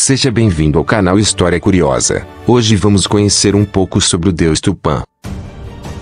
Seja bem-vindo ao canal História Curiosa. Hoje vamos conhecer um pouco sobre o deus Tupã.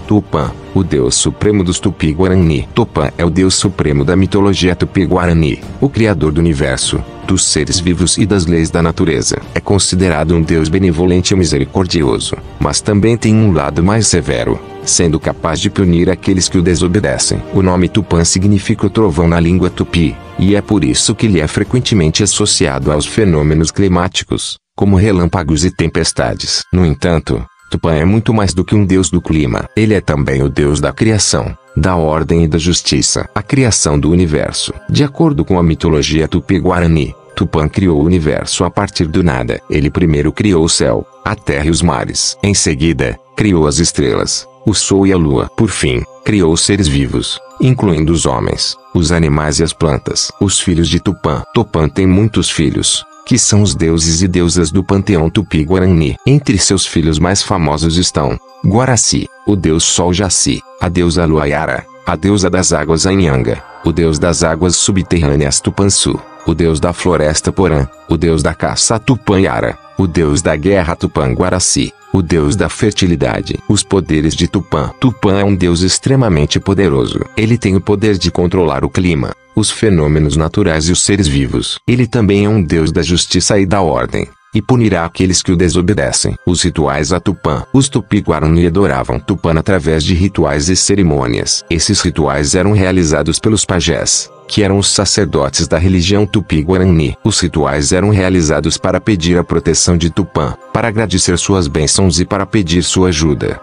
Tupã, o deus supremo dos Tupi-Guarani. Tupã é o deus supremo da mitologia Tupi-Guarani, o criador do universo, dos seres vivos e das leis da natureza. É considerado um deus benevolente e misericordioso, mas também tem um lado mais severo, sendo capaz de punir aqueles que o desobedecem. O nome Tupã significa o trovão na língua tupi, e é por isso que ele é frequentemente associado aos fenômenos climáticos, como relâmpagos e tempestades. No entanto, Tupã é muito mais do que um deus do clima. Ele é também o deus da criação, da ordem e da justiça. A criação do universo. De acordo com a mitologia Tupi-Guarani, Tupã criou o universo a partir do nada. Ele primeiro criou o céu, a terra e os mares. Em seguida, criou as estrelas, o sol e a lua. Por fim, criou os seres vivos, incluindo os homens, os animais e as plantas. Os filhos de Tupã. Tupã tem muitos filhos, que são os deuses e deusas do panteão Tupi-Guarani. Entre seus filhos mais famosos estão Guaraci, o deus Sol Jaci, a deusa Lua Yara, a deusa das águas Anhanga, o deus das águas subterrâneas Tupançu, o deus da floresta Porã, o deus da caça Tupã Yara, o deus da guerra Tupã Guaraci, o deus da fertilidade. Os poderes de Tupã. Tupã é um deus extremamente poderoso. Ele tem o poder de controlar o clima, os fenômenos naturais e os seres vivos. Ele também é um deus da justiça e da ordem, e punirá aqueles que o desobedecem. Os rituais a Tupã. Os Tupi-Guarani adoravam Tupã através de rituais e cerimônias. Esses rituais eram realizados pelos pajés, que eram os sacerdotes da religião Tupi-Guarani. Os rituais eram realizados para pedir a proteção de Tupã, para agradecer suas bênçãos e para pedir sua ajuda.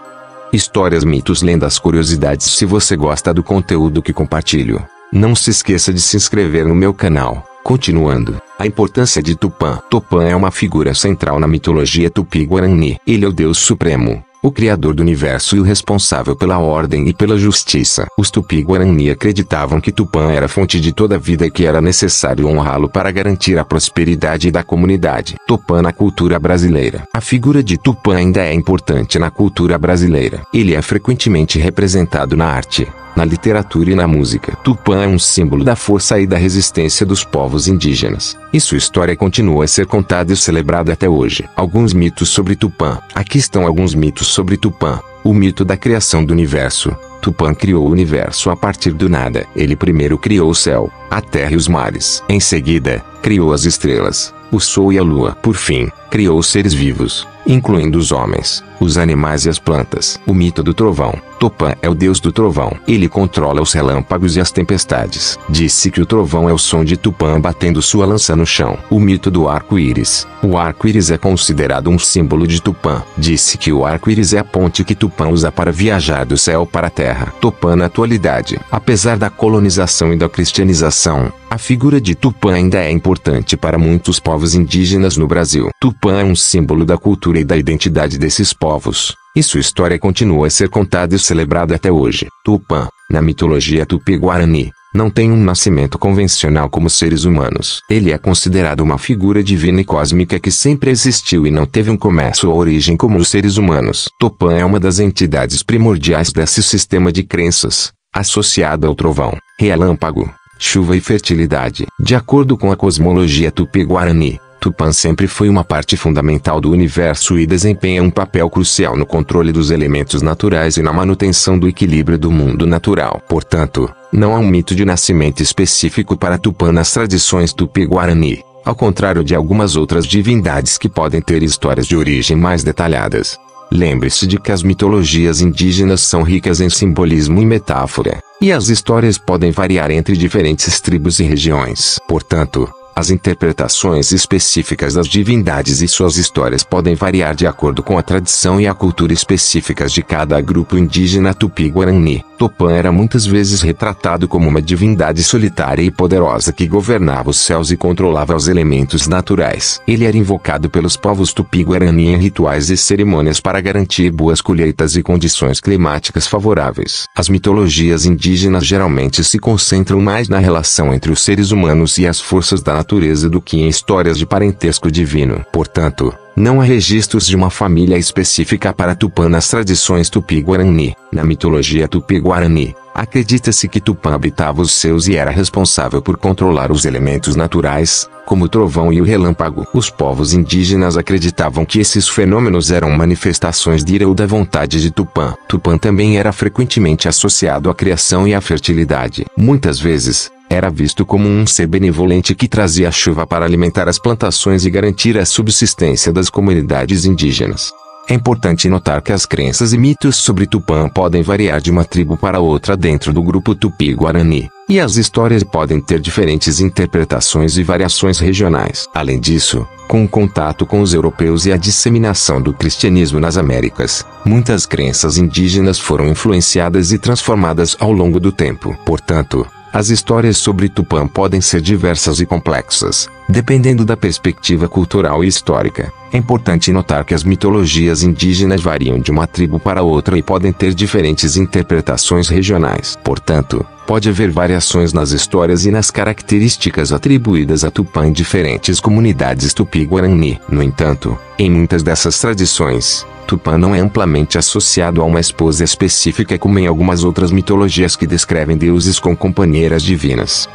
Histórias, mitos, lendas, curiosidades. Se você gosta do conteúdo que compartilho, não se esqueça de se inscrever no meu canal. Continuando, a importância de Tupã. Tupã é uma figura central na mitologia Tupi-Guarani. Ele é o Deus Supremo, o criador do universo e o responsável pela ordem e pela justiça. Os Tupi-Guarani acreditavam que Tupã era a fonte de toda a vida e que era necessário honrá-lo para garantir a prosperidade da comunidade. Tupã na cultura brasileira. A figura de Tupã ainda é importante na cultura brasileira. Ele é frequentemente representado na arte, na literatura e na música. Tupã é um símbolo da força e da resistência dos povos indígenas, e sua história continua a ser contada e celebrada até hoje. Alguns mitos sobre Tupã. Aqui estão alguns mitos sobre Tupã. O mito da criação do universo. Tupã criou o universo a partir do nada. Ele primeiro criou o céu, a terra e os mares. Em seguida, criou as estrelas, o sol e a lua. Por fim, criou os seres vivos, incluindo os homens, os animais e as plantas. O mito do trovão. Tupã é o deus do trovão. Ele controla os relâmpagos e as tempestades. Disse que o trovão é o som de Tupã batendo sua lança no chão. O mito do arco-íris. O arco-íris é considerado um símbolo de Tupã. Disse que o arco-íris é a ponte que Tupã usa para viajar do céu para a terra. Tupã na atualidade. Apesar da colonização e da cristianização, a figura de Tupã ainda é importante para muitos povos indígenas no Brasil. Tupã é um símbolo da cultura e da identidade desses povos, e sua história continua a ser contada e celebrada até hoje. Tupã, na mitologia Tupi-Guarani, não tem um nascimento convencional como seres humanos. Ele é considerado uma figura divina e cósmica que sempre existiu e não teve um começo ou origem como os seres humanos. Tupã é uma das entidades primordiais desse sistema de crenças, associada ao trovão, relâmpago, chuva e fertilidade. De acordo com a cosmologia Tupi-Guarani, Tupã sempre foi uma parte fundamental do universo e desempenha um papel crucial no controle dos elementos naturais e na manutenção do equilíbrio do mundo natural. Portanto, não há um mito de nascimento específico para Tupã nas tradições Tupi-Guarani, ao contrário de algumas outras divindades que podem ter histórias de origem mais detalhadas. Lembre-se de que as mitologias indígenas são ricas em simbolismo e metáfora, e as histórias podem variar entre diferentes tribos e regiões. Portanto, as interpretações específicas das divindades e suas histórias podem variar de acordo com a tradição e a cultura específicas de cada grupo indígena Tupi-Guarani. Tupã era muitas vezes retratado como uma divindade solitária e poderosa que governava os céus e controlava os elementos naturais. Ele era invocado pelos povos Tupi-Guarani em rituais e cerimônias para garantir boas colheitas e condições climáticas favoráveis. As mitologias indígenas geralmente se concentram mais na relação entre os seres humanos e as forças da natureza do que em histórias de parentesco divino. Portanto, não há registros de uma família específica para Tupã nas tradições tupi-guarani. Na mitologia tupi-guarani, acredita-se que Tupã habitava os céus e era responsável por controlar os elementos naturais, como o trovão e o relâmpago. Os povos indígenas acreditavam que esses fenômenos eram manifestações de ira ou da vontade de Tupã. Tupã também era frequentemente associado à criação e à fertilidade. Muitas vezes, era visto como um ser benevolente que trazia a chuva para alimentar as plantações e garantir a subsistência das comunidades indígenas. É importante notar que as crenças e mitos sobre Tupã podem variar de uma tribo para outra dentro do grupo Tupi-Guarani, e as histórias podem ter diferentes interpretações e variações regionais. Além disso, com o contato com os europeus e a disseminação do cristianismo nas Américas, muitas crenças indígenas foram influenciadas e transformadas ao longo do tempo. Portanto, as histórias sobre Tupã podem ser diversas e complexas, dependendo da perspectiva cultural e histórica. É importante notar que as mitologias indígenas variam de uma tribo para outra e podem ter diferentes interpretações regionais. Portanto, pode haver variações nas histórias e nas características atribuídas a Tupã em diferentes comunidades tupi-guarani. No entanto, em muitas dessas tradições, Tupã não é amplamente associado a uma esposa específica como em algumas outras mitologias que descrevem deuses com companheiras divinas.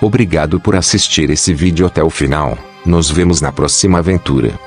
Obrigado por assistir esse vídeo até o final. Nos vemos na próxima aventura.